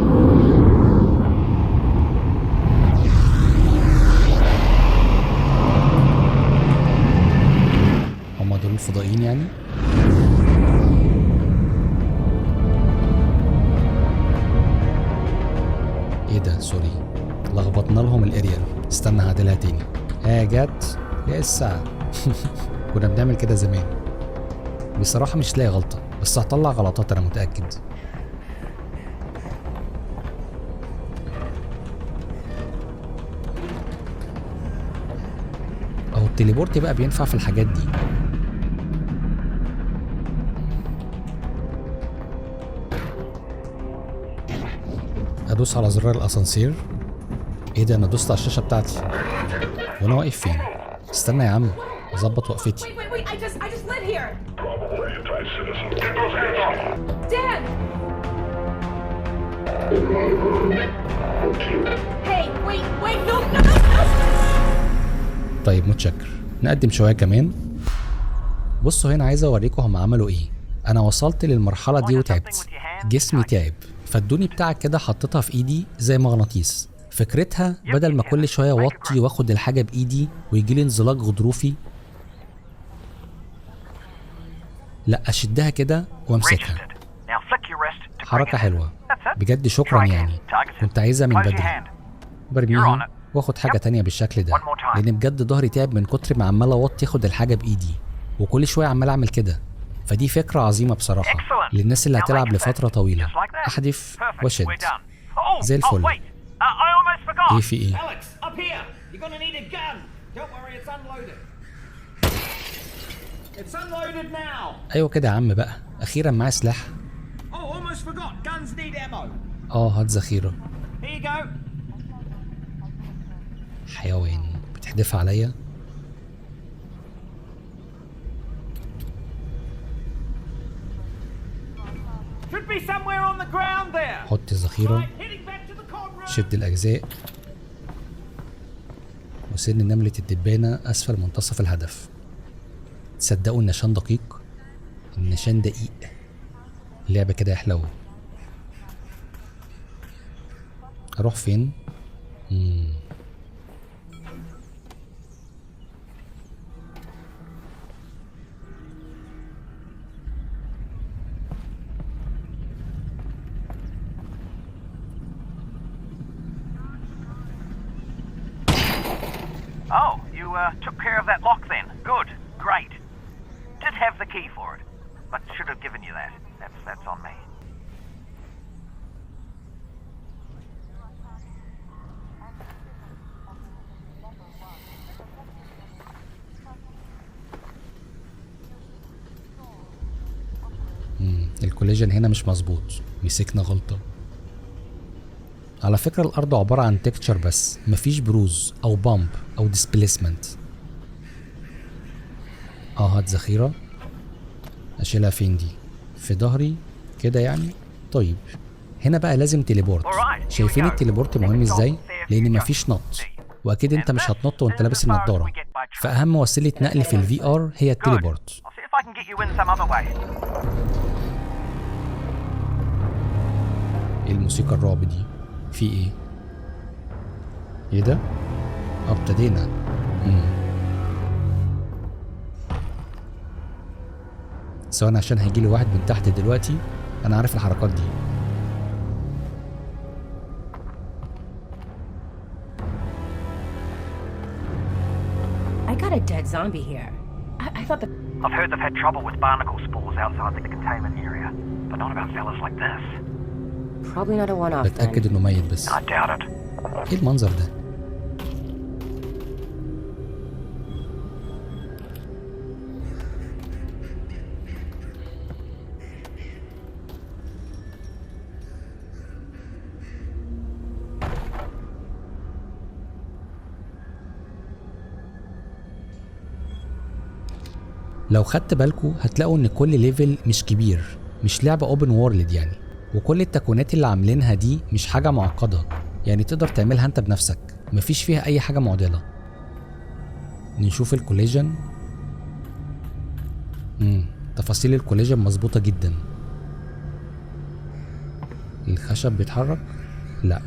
هما دول الفضائيين يعني؟ ايه ده؟ سوري، لخبطنا لهم الاريال. استنى هعدلها تاني. جت يا الساعة. كنا بنعمل كده زمان. بصراحة مش لاقي غلطة، بس هطلع غلطات انا متأكد. اهو التليبورت بقى بينفع في الحاجات دي. ادوس على زرار الاسانسير. ايه ده؟ انا دوست على الشاشة بتاعتي وانا واقف فين؟ استنى يا عم اظبط وقفتي. Wait, I just live here. Probably anti-citizen. Get those hands off! Dad! Hey, wait, no! طيب متشكر. نقدم شوية كمان. بصوا هنا عايز اوريكم هم عملوا ايه. انا وصلت للمرحلة دي وتعبت، جسمي تعب، فادوني بتاع كده حطيتها في ايدي زي مغناطيس. فكرتها بدل ما كل شوية اوطي واخد الحاجة بايدي ويجيلي انزلاق غضروفي، لا اشدها كده وامسكها. حركة حلوة بجد، شكرا يعني، كنت عايزها من بدري. برميها واخد حاجة تانية بالشكل ده، لان بجد ظهري تعب من كتر ما عمال اوطي اخد الحاجة بايدي وكل شوية عمال اعمل كده. فدي فكرة عظيمة بصراحة للناس اللي هتلعب لفترة طويلة. احدف واشد زي الفل. ايه في ايه؟ Alex, up here! You're gonna need a gun! Don't worry, it's unloaded. It's unloaded now! ايوه كده يا عم بقى، اخيرا معايا سلاح. Oh, almost forgot. Guns need ammo. هات ذخيرة. Here you go. حيوان بتحدفها عليا. Should be somewhere on the ground there. حط الذخيرة، Heading back to the cold room. شد الأجزاء، وسن نملة الدبانة أسفل منتصف الهدف. تصدقوا النشان دقيق؟ النشان دقيق. اللعبة كده يحلو. أروح فين؟ Oh, you took care of that lock then. Good. Great. Did have the key for it, but should have given you that. That's on me. الكوليجن هنا مش مظبوط، مسكنا غلطة. على فكرة الأرض عبارة عن تكتشر بس، مفيش بروز أو بامب أو ديسبليسمنت. هات ذخيرة. أشيلها فين دي؟ في ظهري كده يعني؟ طيب هنا بقى لازم تليبورت. شايفين التليبورت مهم ازاي؟ لأن مفيش نط، وأكيد أنت مش هتنط وأنت لابس النضارة، فأهم وسيلة نقل في الفي آر هي التليبورت. ايه الموسيقى الرعب دي؟ في ايه؟ ايه ده؟ ابتدينا. سواء عشان هيجيلي واحد من تحت دلوقتي، انا عارف الحركات دي. I got a dead zombie here. I thought the... I've heard they've had trouble with barnacle spores outside the containment area, but not about fellas like this. Probably not a one-off then. بتأكد انه ميت بس. I doubt it. ايه المنظر ده؟ لو خدت بالكوا هتلاقوا ان كل ليفل مش كبير، مش لعبة اوبن وورلد يعني، وكل التكوينات اللي عاملينها دي مش حاجة معقدة، يعني تقدر تعملها انت بنفسك، مفيش فيها اي حاجة معضلة. نشوف الكوليجن. تفاصيل الكوليجن مظبوطة جدا. الخشب بيتحرك؟ لا.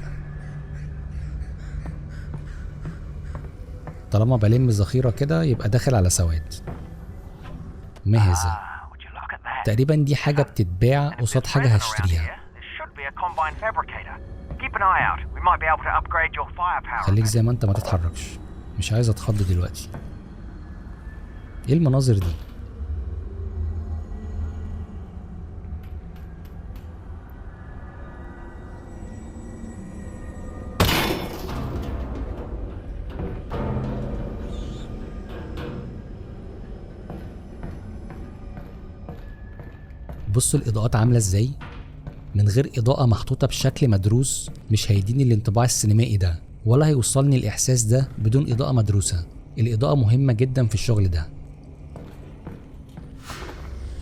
طالما بلم ذخيرة كده يبقى داخل على سواد. مهزة. تقريبا دي حاجة بتتباع قصاد حاجة هشتريها. خليك زي ما انت، ما تتحركش، مش عايز اتخض دلوقتي. ايه المناظر دي؟ بصوا الإضاءات عاملة ازاي؟ من غير إضاءة محطوطة بشكل مدروس مش هيديني الانطباع السينمائي ده، ولا هيوصلني الإحساس ده بدون إضاءة مدروسة. الإضاءة مهمة جدا في الشغل ده.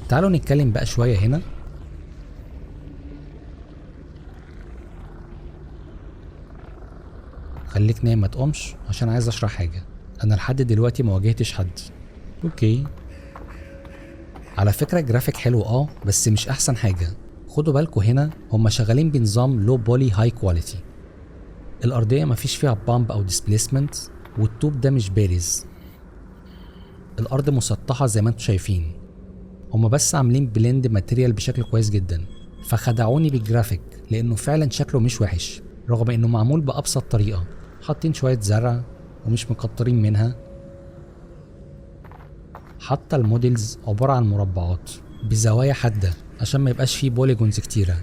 تعالوا نتكلم بقى شوية هنا. خليك نايم ما تقومش عشان عايز أشرح حاجة. أنا لحد دلوقتي ما واجهتش حد. أوكي. على فكرة الجرافيك حلو بس مش أحسن حاجة. خدوا بالكوا هنا هما شغالين بنظام لو بولي هاي كواليتي. الأرضية مفيش فيها بامب أو ديسبليسمنت، والطوب ده مش بارز. الأرض مسطحة زي ما انتوا شايفين. هما بس عاملين بلند ماتيريال بشكل كويس جدا، فخدعوني بالجرافيك لأنه فعلا شكله مش وحش رغم إنه معمول بأبسط طريقة. حاطين شوية زرع ومش مكترين منها. حتى الموديلز عبارة عن مربعات بزوايا حادة عشان ما يبقاش فيه بوليجونز كتيرة.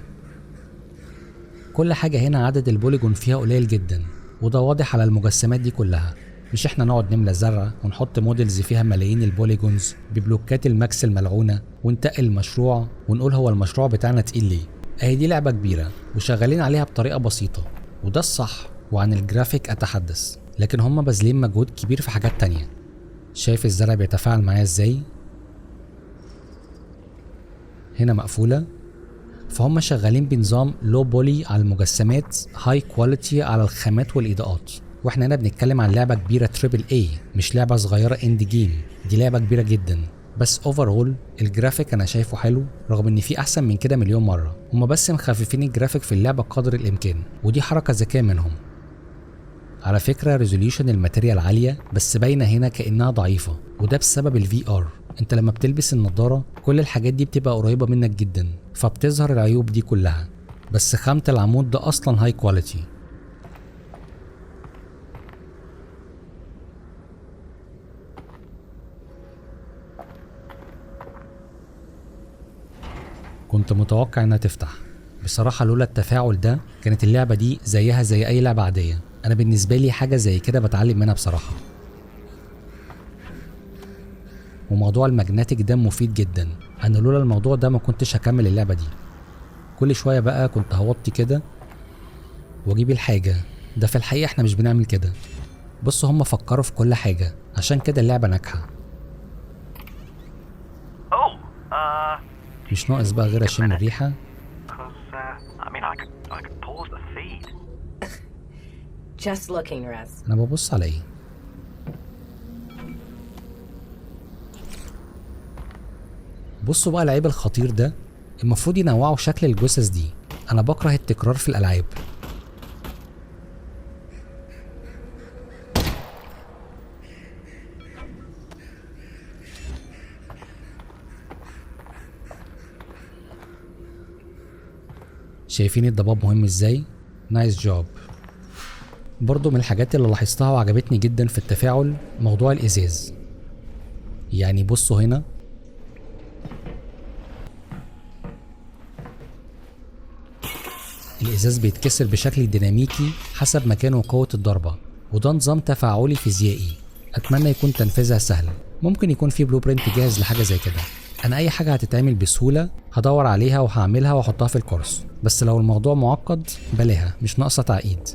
كل حاجة هنا عدد البوليجون فيها قليل جدا، وده واضح على المجسمات دي كلها. مش احنا نقعد نملى زرع ونحط موديلز فيها ملايين البوليجونز ببلوكات الماكس الملعونة ونتقل المشروع ونقول هو المشروع بتاعنا تقيل ليه؟ اهي دي لعبة كبيرة وشغالين عليها بطريقة بسيطة، وده الصح. وعن الجرافيك اتحدث، لكن هم باذلين مجهود كبير في حاجات تانية. شايف الزرع بيتفاعل معايا ازاي؟ هنا مقفولة، فهم شغالين بنظام لو بولي على المجسمات، هاي كواليتي على الخامات والاضاءات. واحنا هنا بنتكلم عن لعبه كبيره تريبل اي، مش لعبه صغيره اندي جيم، دي لعبه كبيره جدا. بس اوفرول الجرافيك انا شايفه حلو، رغم ان في احسن من كده مليون مره. هما بس مخففين الجرافيك في اللعبه قدر الامكان، ودي حركه ذكيه منهم. على فكره ريزوليوشن الماتيريال عاليه، بس باينه هنا كانها ضعيفه، وده بسبب الفي ار. انت لما بتلبس النضاره كل الحاجات دي بتبقى قريبه منك جدا، فبتظهر العيوب دي كلها. بس خامه العمود ده اصلا هاي كواليتي. كنت متوقع انها تفتح بصراحه، لولا التفاعل ده كانت اللعبه دي زيها زي اي لعبه عاديه. انا بالنسبه لي حاجه زي كده بتعلم منها بصراحه. وموضوع الماجنتيك ده مفيد جدا، انا لولا الموضوع ده ما كنتش هكمل اللعبه دي. كل شويه بقى كنت هوطي كده واجيب الحاجه، ده في الحقيقه احنا مش بنعمل كده. بص هم فكروا في كل حاجه، عشان كده اللعبه ناجحه. مش ناقص بقى غير اشم الريحه. Just looking, Russ. انا ببص على ايه؟ بصوا بقى العيب الخطير ده، المفروض ينوعوا شكل الجثث دي. انا بكره التكرار في الالعاب. شايفين الضباب مهم ازاي؟ نايس جوب. برضو من الحاجات اللي لاحظتها وعجبتني جدا في التفاعل موضوع الازاز. يعني بصوا هنا الازاز بيتكسر بشكل ديناميكي حسب مكانه وقوة الضربة، وده نظام تفاعلي فيزيائي. اتمنى يكون تنفيذها سهل. ممكن يكون في بلو برنت جاهز لحاجة زي كده. انا اي حاجة هتتعمل بسهولة هدور عليها وهعملها واحطها في الكورس، بس لو الموضوع معقد بلاها، مش ناقصة تعقيد.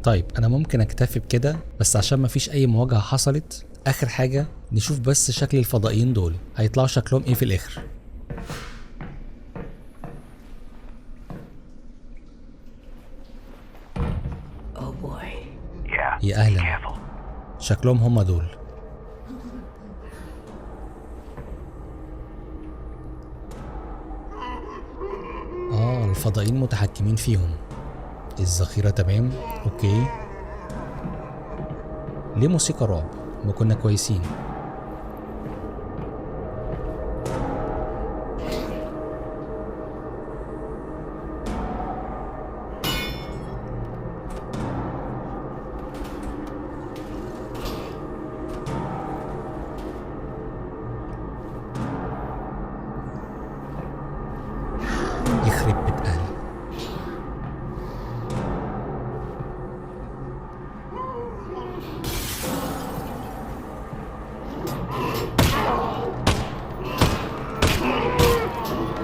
طيب انا ممكن اكتفي بكده، بس عشان مفيش اي مواجهة حصلت، اخر حاجة نشوف بس شكل الفضائيين دول هيطلعوا شكلهم ايه في الاخر. يا اهلا، شكلهم هم دول. الفضائيين متحكمين فيهم. الذخيرة تمام، اوكي. ليه موسيقى رعب؟ ما كنا كويسين. يخرب بيت اهلي.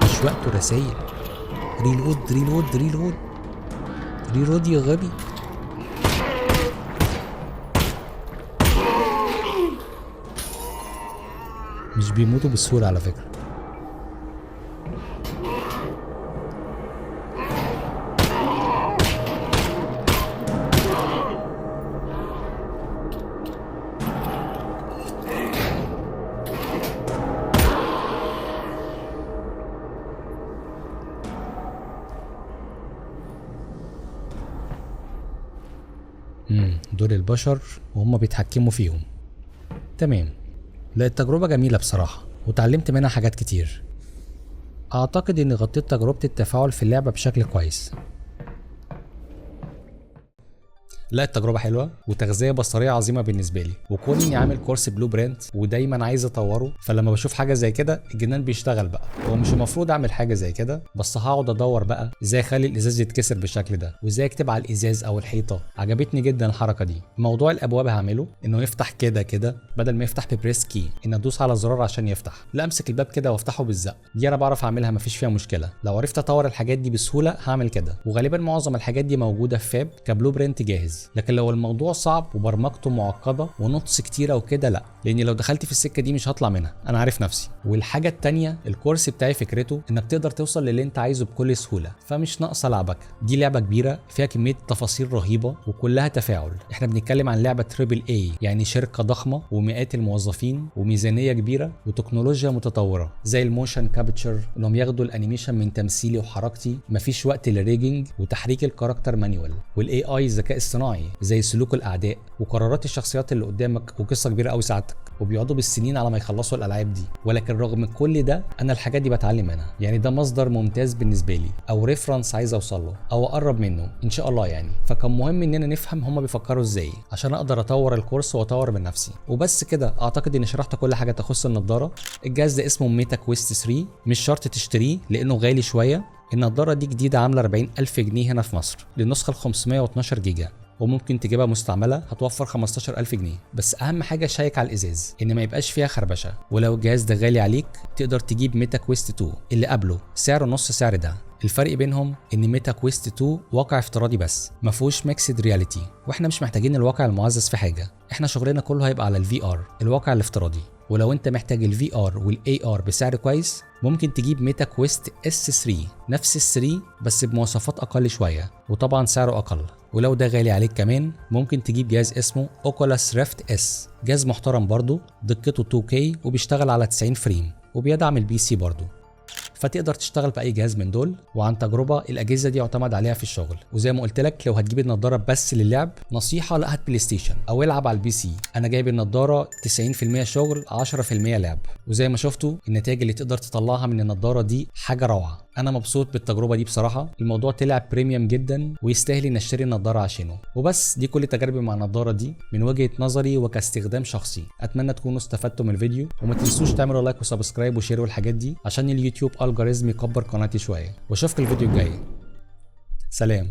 مش وقته رسايل. ريلود ريلود ريلود ريلود يا غبي. مش بيموتوا بسهولة على فكرة. دول البشر وهم بيتحكموا فيهم. تمام. لا التجربة جميلة بصراحة، وتعلمت منها حاجات كتير. اعتقد اني غطيت تجربة التفاعل في اللعبة بشكل كويس. لا التجربة حلوة وتغذية بصرية عظيمة بالنسبة لي، وكوني اني عامل كورس بلو برنت ودايما عايز اطوره، فلما بشوف حاجة زي كده الجنان بيشتغل بقى. هو مش المفروض اعمل حاجة زي كده، بس هقعد ادور بقى ازاي اخلي الازاز يتكسر بالشكل ده، وازاي اكتب على الازاز او الحيطة. عجبتني جدا الحركة دي. موضوع الابواب هعمله انه يفتح كده كده بدل ما يفتح ببريس كي، ان ادوس على زرار عشان يفتح. لا امسك الباب كده وافتحه بالزق. دي انا بعرف اعملها مفيش فيها مشكلة. لو عرفت اطور الحاجات دي بسهولة هعمل كده، وغالبا معظم الحاجات دي موجودة في فاب كبلو برنت جاهز. الجهاز. لكن لو الموضوع صعب وبرمجته معقده ونوتس كتيره وكده لا، لان لو دخلت في السكه دي مش هطلع منها، انا عارف نفسي. والحاجه التانيه، الكورس بتاعي فكرته انك تقدر توصل للي انت عايزه بكل سهوله، فمش ناقصه لعبك. دي لعبه كبيره فيها كميه تفاصيل رهيبه وكلها تفاعل. احنا بنتكلم عن لعبه تريبل اي، يعني شركه ضخمه ومئات الموظفين وميزانيه كبيره وتكنولوجيا متطوره زي الموشن كابتشر، انهم ياخدوا الانيميشن من تمثيلي وحركتي، مفيش وقت للريجنج، وتحريك الكاركتر مانيوال، والاي اي الذكاء الصناعي زي سلوك الاعداء وقرارات الشخصيات اللي قدامك، وقصه كبيره قوي ساعتك، وبيقعدوا بالسنين على ما يخلصوا الالعاب دي. ولكن رغم كل ده انا الحاجات دي بتعلم منها، يعني ده مصدر ممتاز بالنسبه لي او ريفرنس عايز اوصل له او اقرب منه ان شاء الله يعني. فكان مهم اننا نفهم هما بيفكروا ازاي عشان اقدر اطور الكورس واطور من نفسي. وبس كده، اعتقد اني شرحت كل حاجه تخص النضاره. الجهاز ده اسمه ميتا كويست 3، مش شرط تشتريه لانه غالي شويه. النضاره دي جديده عامله 40,000 جنيه هنا في مصر للنسخه ال 512 جيجا، وممكن تجيبها مستعمله هتوفر 15,000 جنيه. بس اهم حاجه شيك على الازاز ان ما يبقاش فيها خربشه. ولو الجهاز ده غالي عليك تقدر تجيب ميتا كويست 2 اللي قبله سعره نص سعر ده. الفرق بينهم ان ميتا كويست 2 واقع افتراضي بس ما فيهوش ميكسد رياليتي، واحنا مش محتاجين الواقع المعزز في حاجه، احنا شغلنا كله هيبقى على الفي ار، الواقع الافتراضي. ولو انت محتاج الفي ار والاي ار بسعر كويس ممكن تجيب ميتا كويست اس 3، نفس ال 3 بس بمواصفات اقل شويه، وطبعا سعره اقل. ولو ده غالي عليك كمان ممكن تجيب جهاز اسمه اوكولاس ريفت اس، جهاز محترم برضه، دقته 2K وبيشتغل على 90 فريم وبيدعم البي سي برضه، فتقدر تشتغل بأي جهاز من دول. وعن تجربة الأجهزة دي يعتمد عليها في الشغل. وزي ما قلت لك، لو هتجيب النضارة بس للعب نصيحة لا، هات بلاي ستيشن أو العب على البي سي. أنا جايب النضارة 90% شغل 10% لعب، وزي ما شفتوا النتائج اللي تقدر تطلعها من النضارة دي حاجة روعة. أنا مبسوط بالتجربة دي بصراحة، الموضوع طلع بريميوم جدا ويستاهل إن أشتري النضارة عشانه. وبس، دي كل تجاربي مع النضارة دي من وجهة نظري وكاستخدام شخصي. أتمنى تكونوا استفدتوا من الفيديو، وما تنسوش تعملوا لايك وسبسكرايب وشير والحاجات دي عشان اليوتيوب الجوريزم يكبر قناتي شوية. واشوفك الفيديو الجاي. سلام.